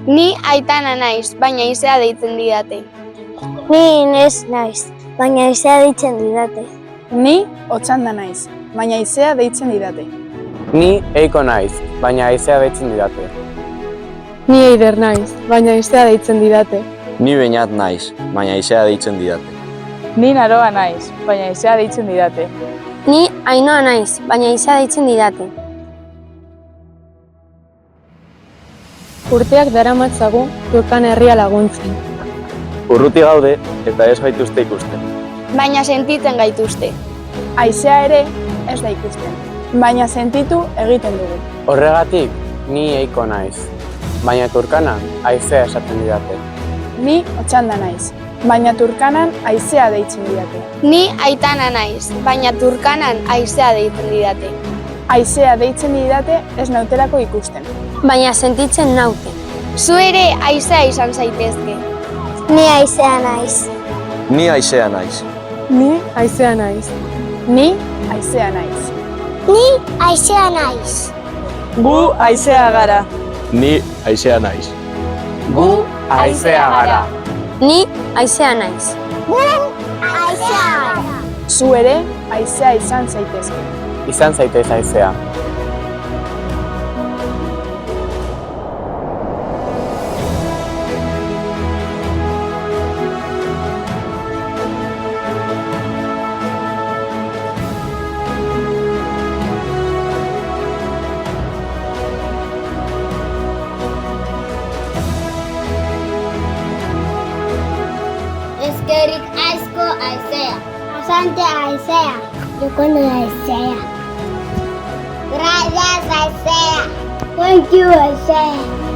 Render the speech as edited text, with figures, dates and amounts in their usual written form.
Ni Aitana naiz, baina Aizea deitzen didate. Ni Inez naiz, baina Aizea deitzen didate. Ni Otsanda naiz, baina Aizea deitzen didate. Ni Eiko naiz, baina Aizea deitzen didate. Ni Eider naiz, baina Aizea deitzen didate. Ni Beñat naiz, baina Aizea deitzen didate. Ni Naroa naiz, baina Aizea deitzen didate. Ni Ainoa naiz, baina Aizea deitzen didate. Urteak daramatzagu Turkan herria laguntzen. Urruti gaude eta ez gaituzte ikusten. Baina sentitzen gaituzte. Aizea ere ez da ikusten, baina sentitu egiten dugu. Horregatik, ni Eiko naiz, baina Turkanan Aizea esaten didate. Ni Otsanda naiz, baina Turkanan Aizea deitzen didate. Ni Aitana naiz, baina Turkanan Aizea deitzen didate. Aizea deitzen didate ez nautelako ikusten. Baina sentitzen naute. Zu ere Aizea izan zaitezke. Ni Aizea naiz. Ni Aizea naiz. Ni Aizea naiz. Ni Aizea naiz. Ni Aizea naiz. Gu Aizea gara. Ni Aizea naiz. Gu Aizea gara. Ni Aizea naiz. Aizea. Zu ere Aizea izan zaitezke. Izan zaitez Aizea. Eskerrik asko Aizea. Asante Aizea. Yo con Aizea. Gracias Aizea. Thank you Aizea.